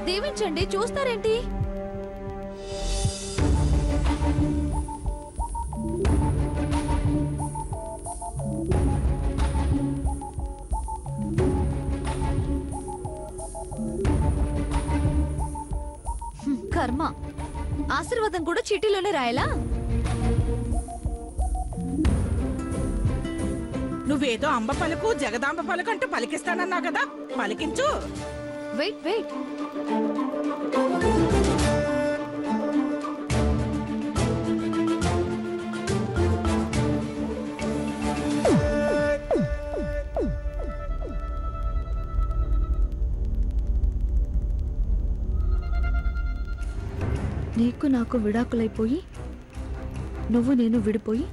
దీవించండి, చూస్తారేంటి? కర్మ, ఆశీర్వాదం కూడా చీటీలోనే రాయాలా? నువ్వేదో అంబ పలుకు జగదాంబ పలుకు అంటూ పలికిస్తానన్నావు కదా, పలికించు. వెయిట్ వెయిట్, నీకు నాకు విడాకులైపోయి నువ్వు నేను విడిపోయి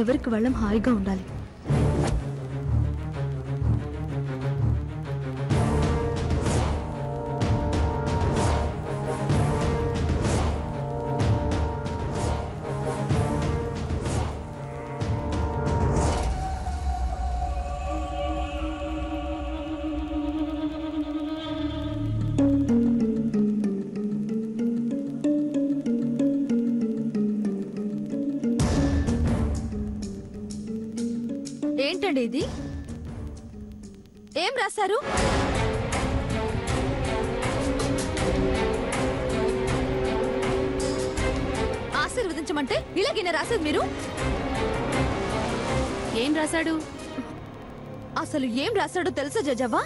ఎవరికి వాళ్ళం హాయిగా ఉండాలి. ఏంటండి ఇది? ఏం రాశారు? ఆశీర్వదించమంటే ఇలాగైనా రాసేది మీరు? ఏం రాశాడు? అసలు ఏం రాశాడో తెలుసా జజవ్వా?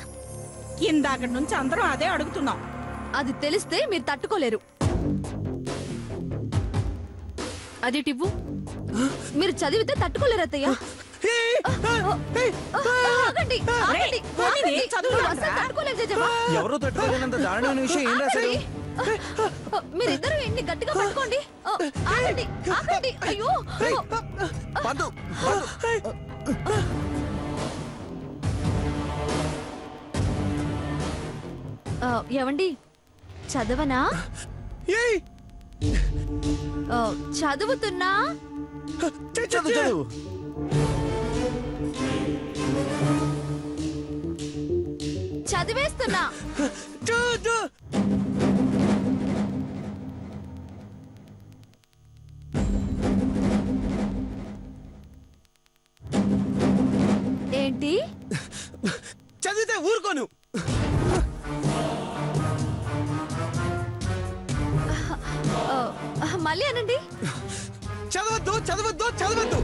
ఇందాకటి నుంచి అందరం అదే అడుగుతున్నాం. అది తెలిస్తే మీరు తట్టుకోలేరు. అదేటివ్వు. మీరు చదివితే తట్టుకోలేరు అత్తయ్య. ఆగండి, ఆగండి, ఆగండి. అసలు తట్టుకోలేరు జజవ్వా. ఎవరో తట్టుకోలేనంత దారుణమైన విషయం ఏం రాశారు? మీరిద్దరూ ఎన్ని గట్టిగా పట్టుకోండి. ఆగండి, ఆగండి. అయ్యో, పద్దు, ఏవండి, చదవనా? చదువుతున్నా. చదువు. చదివేస్తున్నా. ఏంటి? చదివితే ఊరుకోను. మళ్ళీ అనండి. చదవద్దు, చదవద్దు, చదవద్దు.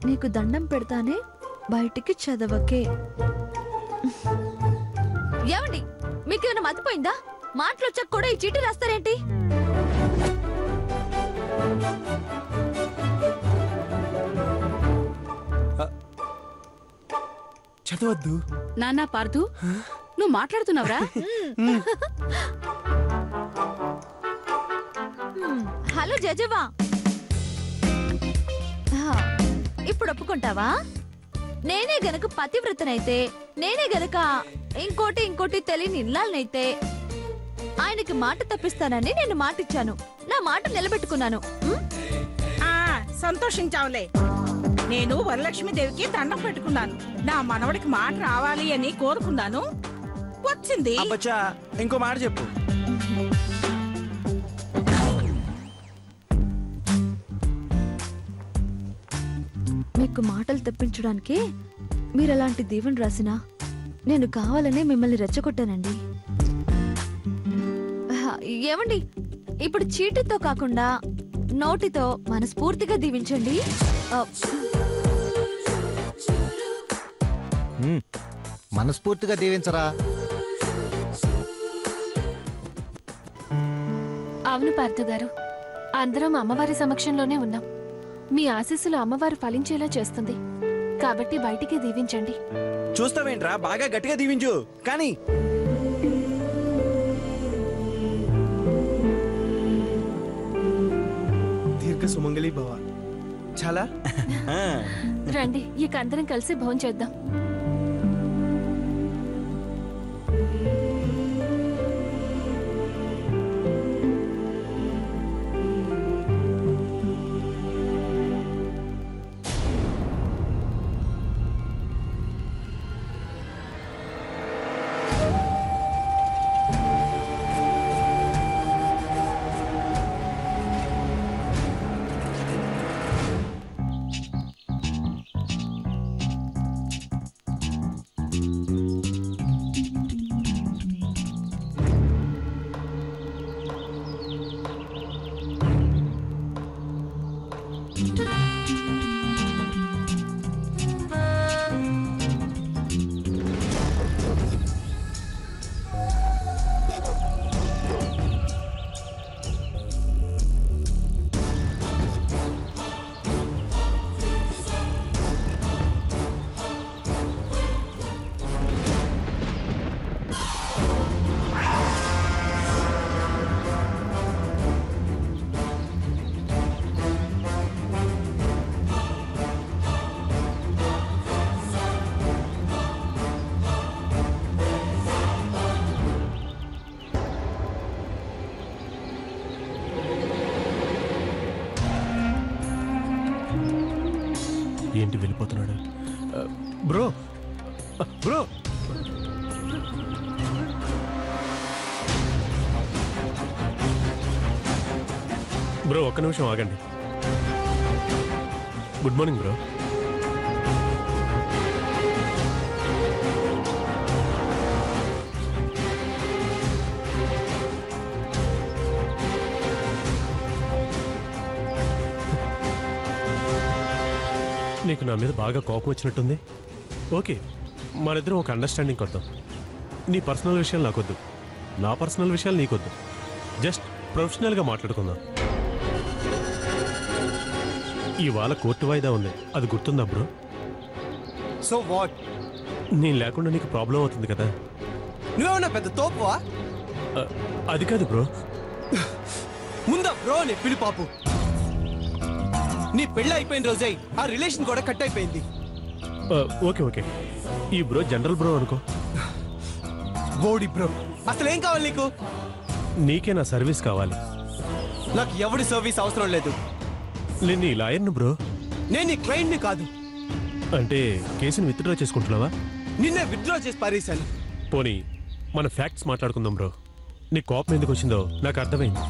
నీకు దండం పెడతానే, బయటికి చదవకే. ఏమండి, మీకేమైనా మతిపోయిందా? మాటలు వచ్చాక కూడా ఈ చీటీ రాస్తారేంటి? చదవద్దు. నాన్నా పార్థు, నువ్వు మాట్లాడుతున్నావురా? హలో జజవా, ఇప్పుడు ఒప్పుకుంటావా? నేనే గనక పతివ్రతనైతే, నేనే గనక ఇంకోటి తెలియని ఇల్లాలనైతే ఆయనకి మాట తప్పిస్తానని నేను మాటిచ్చాను. నా మాట నిలబెట్టుకున్నాను. సంతోషించావులే. నేను వరలక్ష్మీదేవికి దండం పెట్టుకున్నాను. నా మనవడికి మాట రావాలి అని కోరుకున్నాను, వచ్చింది. అబ్బచ్చా, ఇంకో మాట చెప్పు. మీకు మాటలు తెప్పించడానికి మీరు అలాంటి దీవెన రాసినా నేను కావాలనే మిమ్మల్ని రెచ్చగొట్టానండి. ఏమండి, ఇప్పుడు చీటితో కాకుండా నోటితో మనస్ఫూర్తిగా దీవించండి. మనస్ఫూర్తిగా దీవించరా? అవును పార్థు గారు, అందరం అమ్మవారి సమక్షంలోనే ఉన్నాం. మీ ఆశీస్సులు అమ్మవారు ఫలించేలా చేస్తుంది కాబట్టి బయటికి దీవించండి. చూస్తావేంట్రా, బాగా గట్టిగా దీవించు. కానీ సుమంగళి భవ. చాలా రండి ఇక అందరం కలిసి భోంచేద్దాం. ఏంటి వెళ్ళిపోతున్నాడు? బ్రో బ్రో బ్రో ఒక్క నిమిషం ఆగండి. Good morning bro. నీకు నా మీద బాగా కోపం వచ్చినట్టుంది. ఓకే, మనిద్దరం ఒక అండర్స్టాండింగ్ వద్దాం. నీ పర్సనల్ విషయాలు నాకొద్దు, నా పర్సనల్ విషయాలు నీకొద్దు. జస్ట్ ప్రొఫెషనల్గా మాట్లాడుకుందాం. ఇవాళ కోర్టు వాయిదా ఉంది, అది గుర్తుందా బ్రో? So what? నేను లేకుండా నీకు ప్రాబ్లం అవుతుంది కదా. నువ్వేమన్నా పెద్ద తోపువా? అది కాదు బ్రో. ముందా బ్రో నీ పిలి పాపు. నీ పెళ్ళి అయిపోయిన రోజే ఆ రిలేషన్ కూడా కట్ అయిపోయింది. ఓకే ఓకే, ఈ బ్రో జనరల్ బ్రో అనుకో. బోడి బ్రో, అసలు ఏం కావాలి నీకు? నీకే నా సర్వీస్ కావాలి. నాకు ఎవడి సర్వీస్ అవసరం లేదు. నేను నీ లాయర్ను బ్రో. నేను నీ క్లయింట్ని కాదు. అంటే కేసుని విత్డ్రా చేసుకుంటున్నావా? నిన్నే విత్డ్రా చేసి పారేశాను. పోనీ మన ఫ్యాక్ట్స్ మాట్లాడుకుందాం బ్రో. నీ కోపం ఎందుకు వచ్చిందో నాకు అర్థమైంది,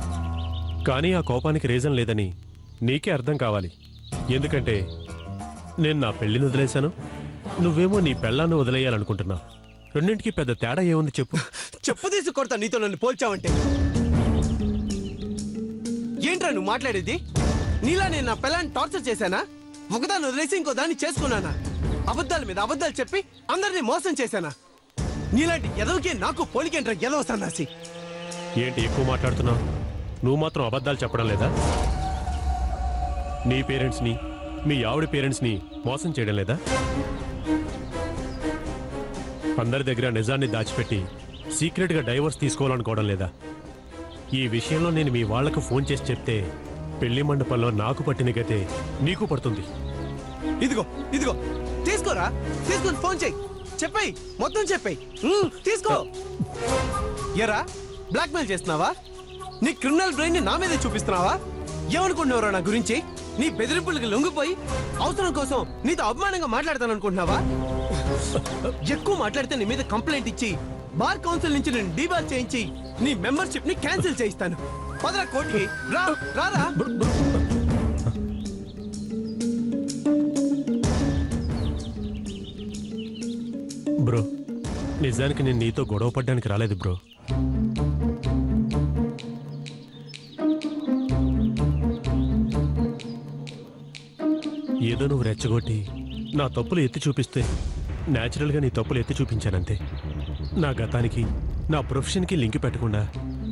కానీ ఆ కోపానికి రీజన్ లేదని నీకే అర్థం కావాలి. ఎందుకంటే నేను నా పెళ్లిని వదిలేశాను, నువ్వేమో నీ పెళ్ళాన్ని వదిలేయాలనుకుంటున్నావు. రెండింటికి పెద్ద తేడా ఏముంది చెప్పు? చెప్పు తీసి కొడతా నీతో నన్ను పోల్చావంటే. ఏంట్రా నువ్వు మాట్లాడేది? నీలా నేను నా పిల్లని టార్చర్ చేశానా? ఒకదాన్ని వదిలేసి ఇంకో దాన్ని చేసుకున్నానా? అబద్ధాల మీద అబద్ధాలు చెప్పి అందరినీ మోసం చేశానా? నీలాంటి ఎదవకి నాకు పోలికేంట్రా ఎదవ సన్నాసి. ఏంటి ఎక్కువ మాట్లాడుతున్నావు? నువ్వు మాత్రం అబద్ధాలు చెప్పడం లేదా? నీ పేరెంట్స్ని, మీ ఆవిడ పేరెంట్స్ని మోసం చేయడం లేదా? అందరి దగ్గర నిజాన్ని దాచిపెట్టి సీక్రెట్గా డైవర్స్ తీసుకోవాలనుకోవడం లేదా? ఈ విషయంలో నేను మీ వాళ్లకు ఫోన్ చేసి చెప్తే పెళ్లి మండపంలో నాకు పట్టిన గతే నీకు పడుతుంది. ఇదిగో ఇదిగో తీసుకోరా, తీసుకొని ఫోన్ చెయ్యి, చెప్పాయి మొత్తం చెప్పాయి. తీసుకో. ఎరా బ్లాక్మెయిల్ చేస్తున్నావా? నీ క్రిమినల్ బ్రెయిన్ ని నా మీదే చూపిస్తున్నావా? ఏమనుకుంటున్నావురా నా గురించి? నీ బెదిరింపులకి లొంగిపోయి అవసరం కోసం నీతో అవమానంగా మాట్లాడతాననుకుంటున్నావా? ఎక్కువ మాట్లాడితే నీ మీద కంప్లైంట్ ఇచ్చి బార్ కౌన్సిల్ నుంచి నేను డీబార్ చేయించి నీ మెంబర్షిప్ ని క్యాన్సిల్ చేయిస్తాను. పదరా కోర్టుకి, రా రారా. బ్రో, నిజానికి నేను నీతో గొడవ పడ్డానికి రాలేదు బ్రో. ఏదో నువ్వు రెచ్చగొట్టి నా తప్పులు ఎత్తి చూపిస్తే న్యాచురల్గా నీ తప్పులు ఎత్తి చూపించానంతే. నా గతానికి, నా ప్రొఫెషన్కి లింక్ పెట్టకుండా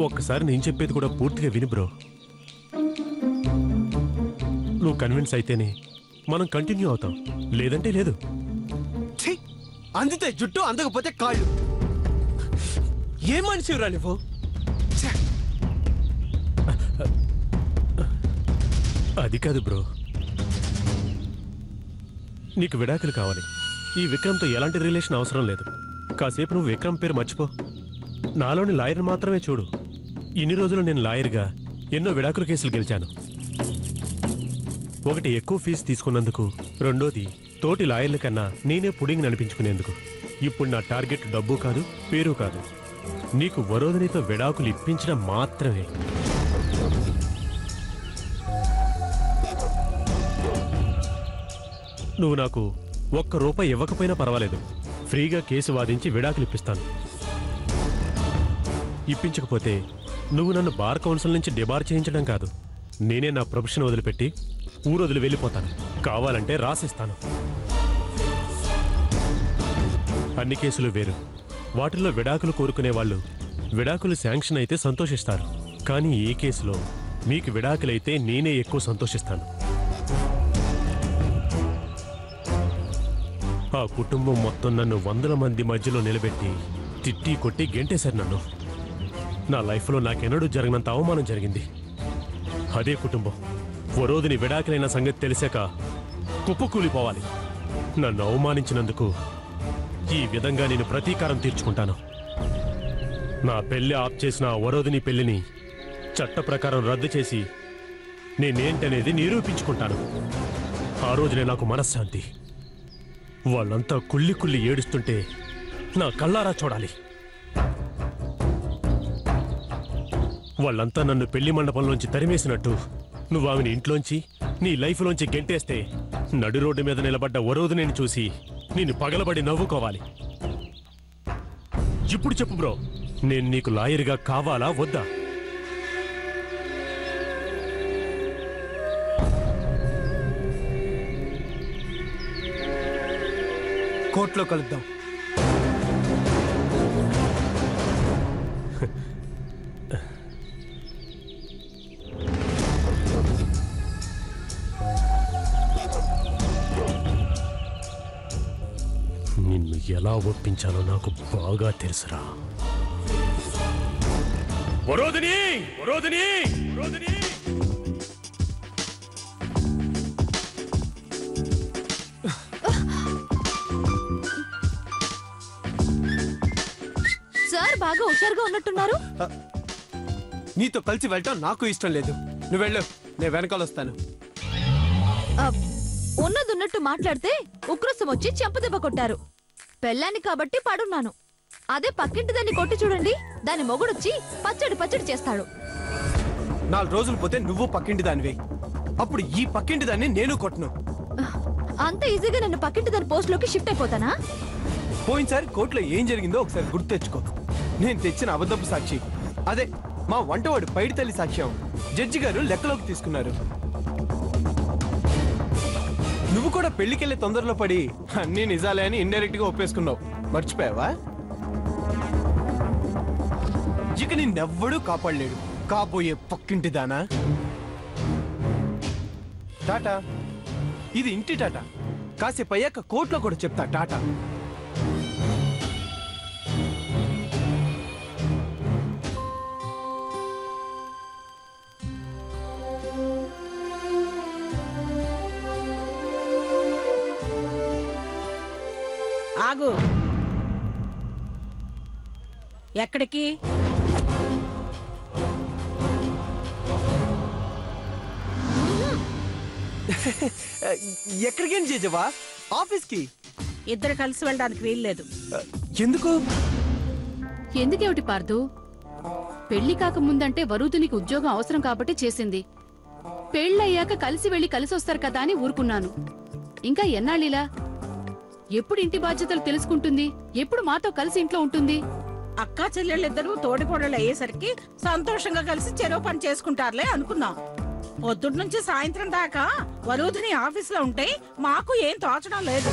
ఒక్కసారి నేను చెప్పేది కూడా పూర్తిగా విని బ్రో. నువ్వు కన్విన్స్ అయితేనే మనం కంటిన్యూ అవుతాం, లేదంటే లేదు. ఛీ! అందితే జుట్టు, అందకపోతే కాళ్ళు. ఏం మనిషిరా నువ్వు? ఛే! అది కాదు బ్రో, నీకు విడాకులు కావాలి. ఈ విక్రమ్తో ఎలాంటి రిలేషన్ అవసరం లేదు. కాసేపు నువ్వు విక్రమ్ పేరు మర్చిపో. నాలోని లాయర్ మాత్రమే చూడు. ఇన్ని రోజులు నేను లాయర్గా ఎన్నో విడాకుల కేసులు గెలిచాను. ఒకటి, ఎక్కువ ఫీజు తీసుకున్నందుకు. రెండోది, తోటి లాయర్ల కన్నా నేనే పుడింగ్ అనిపించుకునేందుకు. ఇప్పుడు నా టార్గెట్ డబ్బు కాదు, పేరు కాదు, నీకు వరోధినితో విడాకులు ఇప్పించడం మాత్రమే. నువ్వు నాకు ₹1 ఇవ్వకపోయినా పర్వాలేదు, ఫ్రీగా కేసు వాదించి విడాకులు ఇప్పిస్తాను. ఇప్పించకపోతే నువ్వు నన్ను బార్ కౌన్సిల్ నుంచి డిబార్ చేయించడం కాదు, నేనే నా ప్రొఫెషన్ వదిలిపెట్టి ఊరు వదిలి వెళ్ళిపోతాను. కావాలంటే రాసిస్తాను. అన్ని కేసులు వేరు. వాటిల్లో విడాకులు కోరుకునే వాళ్ళు విడాకులు శాంక్షన్ అయితే సంతోషిస్తారు. కానీ ఈ కేసులో మీకు విడాకులైతే నేనే ఎక్కువ సంతోషిస్తాను. ఆ కుటుంబం మొత్తం నన్ను 100 మంది మధ్యలో నిలబెట్టి తిట్టి కొట్టి గెంటేశారు నన్ను. నా లైఫ్లో నాకెన్నడూ జరగనంత అవమానం జరిగింది. అదే కుటుంబం వరోధిని విడాకులైన సంగతి తెలిసాక కుప్పకూలిపోవాలి. నన్ను అవమానించినందుకు ఈ విధంగా నేను ప్రతీకారం తీర్చుకుంటాను. నా పెళ్లి ఆప్ చేసిన ఆ వరోధిని పెళ్లిని చట్ట ప్రకారం రద్దు చేసి నేనేంటనేది నిరూపించుకుంటాను. ఆ రోజునే నాకు మనశ్శాంతి. వాళ్ళంతా కుళ్ళి కుళ్ళి ఏడుస్తుంటే నా కళ్ళారా చూడాలి. వాళ్ళంతా నన్ను పెళ్లి మండపంలోంచి తరిమేసినట్టు నువ్వు ఆమెను ఇంట్లోంచి నీ లైఫ్లోంచి గెంటేస్తే నడు రోడ్డు మీద నిలబడ్డ వరోధిని చూసి నిన్ను పగలబడి నవ్వుకోవాలి. ఇప్పుడు చెప్పు బ్రో, నేను నీకు లాయర్గా కావాలా వద్దా? కోర్టులో కలుద్దాం. నిన్ను ఎలా ఒప్పించాలో నాకు బాగా తెలుసురా. వరోధిని! వరోధిని! వరోధిని! సార్ బాగా హుషారుగా ఉన్నట్టున్నారు. నీతో కలిసి వెళ్ళటం నాకు ఇష్టం లేదు. నువ్వు వెళ్ళు, నేను వెనకాల వస్తాను. ఉన్నదున్నట్టు మాట్లాడితే ఉక్రోసం వచ్చి చెంపదెబ్బ కొట్టారు. పెళ్ళాన్ని కాబట్టి పడున్నాను. అదే పక్కింటి దాన్ని కొట్టి చూడండి, దాని మొగుడొచ్చి పచ్చడి పచ్చడి చేస్తాడు. 4 రోజులు పోతే నువ్వు పక్కింటి దానివే. అప్పుడు ఈ పక్కింటి దాన్ని నేను కొట్టను. అంత ఈజీగా నన్ను పక్కింటి దాని పోస్ట్ లోకి షిఫ్ట్ అయిపోతానా? పోయినసారి కోర్టులో ఏం జరిగిందో ఒకసారి గుర్తు తెచ్చుకో. నేను తెచ్చిన అబద్ధపు సాక్షి, అదే మా వంటవాడు పైడి తల్లి సాక్ష్యం జడ్జి గారు లెక్కలోకి తీసుకున్నారు. నువ్వు కూడా పెళ్లికెళ్ళే తొందరలో పడి అన్ని నిజాలే అని ఇండైరెక్ట్ గా ఒప్పేసుకున్నావు. మర్చిపోయావా? ఇక నిన్నెవ్వడూ కాపాడలేడు కాబోయే పక్కింటి దానా. టాటా. ఇది ఇంటి టాటా. కాసేపు అయ్యాక కోర్టులో కూడా చెప్తా టాటా. ఆగు. ఎక్కడికి? ఎక్కడికేం చేజవా? ఆఫీస్కి. ఇద్దరు కలిసి వెళ్ళడానికి వీల్లేదు. ఎందుకు? ఎందుకేమిటి పార్దు? పెళ్లి కాకముందంటే వరూతునికి ఉద్యోగం అవసరం కాబట్టి చేసింది. పెళ్ళయ్యాక కలిసి వెళ్లి కలిసొస్తారు కదా అని ఊరుకున్నాను. ఇంకా ఎన్నాళ్ళిలా? ఎప్పుడు ఇంటి బాధ్యతలు తెలుసుకుంటుంది? ఎప్పుడు మాతో కలిసి ఇంట్లో ఉంటుంది? అక్కా చెల్లెళ్ళిద్దరూ తోడికోడళ్ళు అయ్యేసరికి సంతోషంగా కలిసి చెరువు పని చేసుకుంటారులే అనుకున్నాం. పొద్దుటి నుంచి సాయంత్రం దాకా వరూధిని ఆఫీసులో ఉంటే మాకు ఏం తోచడం లేదు.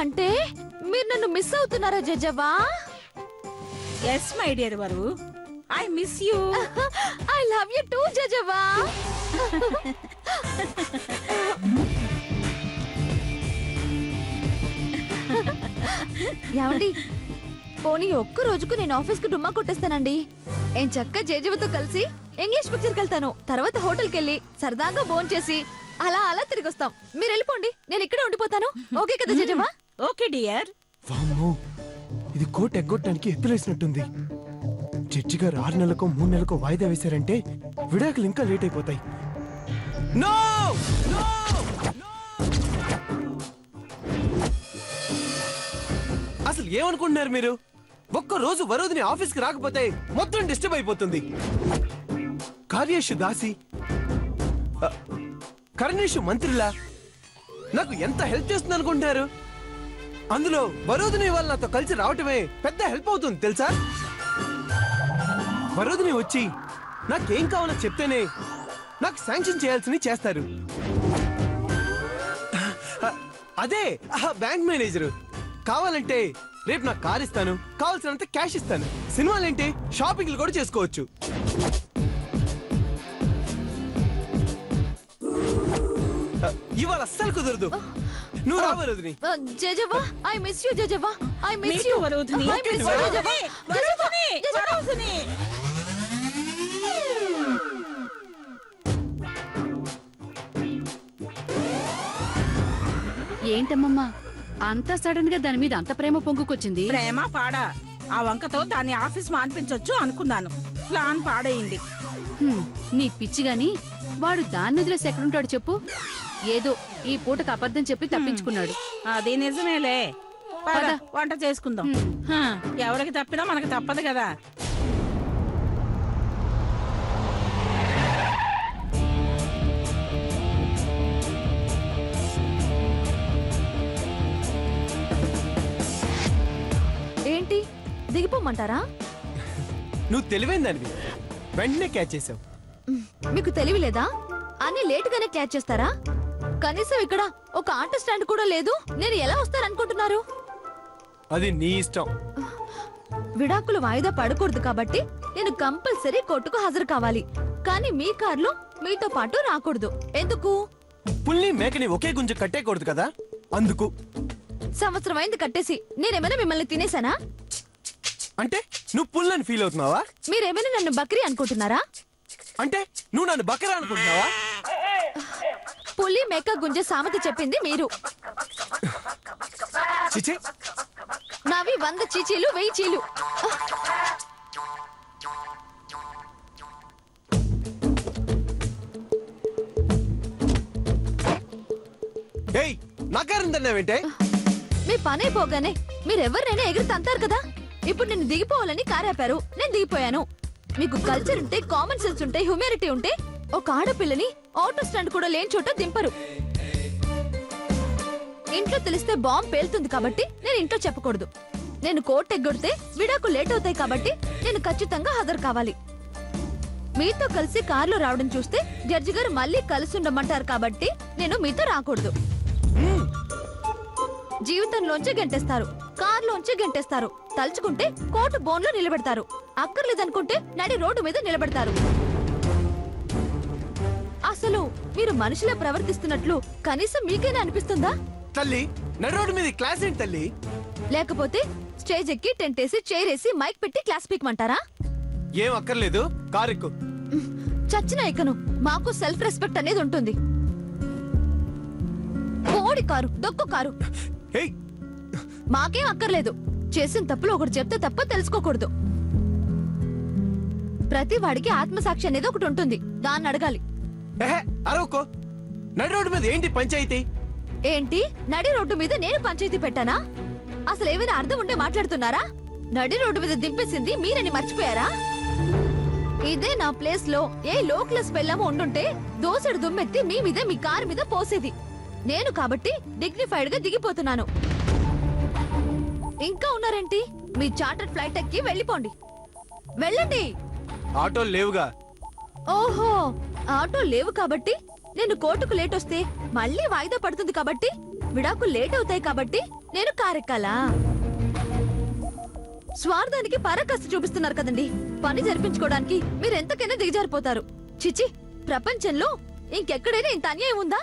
అంటే మీరు నన్ను మిస్ అవుతున్నారా జజవా? Yes my dear Varu, I miss you. I love you too జజవా. ఏమండి, పోనీ ఒక్క రోజుకు నేను ఆఫీస్ కు డుమ్మా కొట్టేస్తానండి. ఏం చక్క జేజీవతో కలిసి ఇంగ్లీష్ పిక్చర్కి వెళ్తాను. తర్వాత హోటల్కి వెళ్ళి సరదాగా భోంచేసి చేసి అలా అలా తిరిగి వస్తాం. మీరు వెళ్ళిపోండి, నేను ఇక్కడే ఉండిపోతాను. ఓకే కదా జేజవ్వ? Okay dear. వామ్మో, ఇది కోట్ ఎగ్గొట్టడానికి ఎత్తులేసినట్టుంది. జడ్జి గారు 6 నెలలకో 3 నెలలకో వాయిదా వేశారంటే విడాకులు ఇంకా లేట్ అయిపోతాయి. నో! నో! అసలు ఏమనుకుంటున్నారు మీరు? ఒక్క రోజు వరోధిని ఆఫీస్కి రాకపోతే మొత్తం డిస్టర్బ్ అయిపోతుంది. కార్యేషు దాసి, కరణేషు మంత్రిలా నాకు ఎంత హెల్ప్ చేస్తుంది అనుకుంటారు? అందులో వరోధిని వాళ్ళు నాతో కలిసి రావటమే పెద్ద హెల్ప్ అవుతుంది తెలుసా? వరోధిని వచ్చి నాకేం కావాలో చెప్తేనే నాకు శాంక్షన్ చేయాల్సినవి చేస్తారు. అదే బ్యాంక్ మేనేజరు. కావాలంటే రేపు నాకు కార్ ఇస్తాను, కావాల్సినంత క్యాష్ ఇస్తాను. సినిమాలేంటి, షాపింగ్లు కూడా చేసుకోవచ్చు. ఇవాళ అస్సలు కుదరదు. నువ్వు రా వరోధిని. జేజవ్వ, ఐ మిస్ యూ జేజవ్వ. I Me miss too, you వరోధిని. ఐ మిస్ యూ జేజవ్వ. వరోధిని, వరోధిని. ఏంటమ్మమ్మా అంత సడన్ గా దాని మీద అంత ప్రేమ పొంగుకొచ్చింది? ప్రేమ పాడా, ఆ వంకతో దాన్ని ఆఫీస్ మాన్పించొచ్చు అనుకున్నాను. ప్లాన్ పాడైంది. నీ పిచ్చి గాని వాడు దాన్ని వదిలేసి ఎక్కడుంటాడు చెప్పు? ఏదో ఈ పూటకు అబద్ధం చెప్పి తప్పించుకున్నాడు. అది నిజమేలే. పద, పద. వంట చేసుకుందాం. హ, ఎవరికి తప్పినా మనకు తప్పదు కదా. ఏంటి దిగిపోమంటారా? నువ్వు తెలివైందానివి, వెంటనే క్యాచ్ చేసావు. మీకు తెలివి లేదా? అన్ని లేట్ గానే క్యాచ్ చేస్తారా? కనీసం ఇక్కడ ఒక ఆటో స్టాండ్ కూడా లేదు. నేను ఎలా వస్తారనుకుంటున్నారు? అది నీ ఇష్టం. విడాకులు వాయిదా పడకూడదు కాబట్టి నేను కంపల్సరీ కోర్టుకు హాజరు కావాలి. కానీ మీ కార్లో మీతో పాటు రాకూడదు. ఎందుకు? పుల్ని మేకని ఒకే గుంజ కట్టేయకూడదు కదా, అందుకు. సంవత్సరం అయింది కట్టేసి. నేనేమైనా మిమ్మల్ని తినేసానా? అంటే నువ్వు పుల్లని ఫీల్ అవుతున్నావా? మీరేమైనా నన్ను బక్రీ అనుకుంటున్నారా? అంటే నువ్వు నన్ను బకరా అనుకుంటున్నావా? పులి మేక గుంజ సామెత చెప్పింది మీరు. చిచి, నావి 100 చీచీలు 1000 చీలు. ఏయ్, నాకారందన్నావేంటే? మీ పనే పోగానే మీరెవరినైనా ఎగిరి తంతారు కదా. ఇప్పుడు నేను దిగిపోవాలని కారాపారు, నేను దిగిపోయాను. మీకు కల్చర్ ఉంటే, కామన్ సెన్స్ ఉంటే, హ్యూమానిటీ ఉంటే ఒక ఆడపిల్లని ఆటో స్టాండ్ కూడా లేని చోట దింపరు. ఇంట్లో తెలిస్తే బాంబు పేలుతుంది కాబట్టి నేను ఇంట్లో చెప్పకూడదు. నేను కోర్టు ఎగ్గొడితే విడాకు లేట్ అవుతాయి కాబట్టి నేను ఖచ్చితంగా హాజరు కావాలి. మీతో కలిసి కారులో రావడం చూస్తే జడ్జి గారు మళ్ళీ కలిసి ఉండమంటారు కాబట్టి నేను మీతో రాకూడదు. జీవితంలోంచే గెంటేస్తారు, కారులోంచే గెంటేస్తారు. తలుచుకుంటే కోర్టు బోన్లో నిలబెడతారు, అక్కర్లేదనుకుంటే నడి రోడ్డు మీద నిలబెడతారు. అసలు మీరు మనిషిలా ప్రవర్తిస్తున్నట్లు కనీసం మీకైనా అనిపిస్తుందా? తల్లి, నడు రోడ్డు మీద క్లాస్ ఏంటి తల్లి? లేకపోతే స్టేజ్ ఎక్కి టెంట్ వేసి చైర్ వేసి మైక్ పెట్టి క్లాస్ పీకమంటారా? ఏం అక్కర్లేదు, కారు ఎక్కు. చచ్చిన ఎక్కను. మాకు సెల్ఫ్ రెస్పెక్ట్ అనేది ఉంటుంది. కోడి కారు, దొక్కు కారు ఏయ్, మాకేం అక్కర్లేదు. చేసిన తప్పులు ఒకటి చెప్తే తప్ప తెలుసుకోకూడదు. ప్రతి వాడికి ఆత్మసాక్షి అనేది ఒకటి ఉంటుంది, దాన్ని అడగాలి. ఎహె, అరవకో. నడు రోడ్డు మీద ఏంటి పంచాయితీ? ఏంటి, నడి రోడ్డు మీద నేను పంచాయతీ పెట్టానా? అసలు ఏమైనా అర్థం ఉంటే మాట్లాడుతున్నారా? నడి రోడ్డు మీద దింపేసింది మీరని మర్చిపోయారా? ఇదే నా ప్లేస్ లో ఏ లో క్లాస్ పెళ్ళామో ఉండుంటే దోసెడు దుమ్మెత్తి మీ మీద, మీ కారు మీద పోసేది. నేను కాబట్టి డిగ్నిఫైడ్ గా దిగిపోతున్నాను. ఇంకా ఉన్నారేంటి? మీ చార్టర్డ్ ఫ్లైట్ ఎక్కి వెళ్ళిపోండి. వెళ్ళండి. ఆటోలు లేవుగా. ఓహో, ఆటో లేవు కాబట్టి నేను కోర్టుకు లేట్ వస్తే మళ్ళీ వాయిదా పడుతుంది కాబట్టి విడాకులు లేట్ అవుతాయి కాబట్టి నేను కారెక్కాలా? స్వార్థానికి పరాకాష్ట చూపిస్తున్నారు కదండి. పని జరిపించుకోవడానికి మీరు ఎంతకైనా దిగజారిపోతారు. చిచి, ప్రపంచంలో ఇంకెక్కడైనా ఇంత అన్యాయం ఉందా?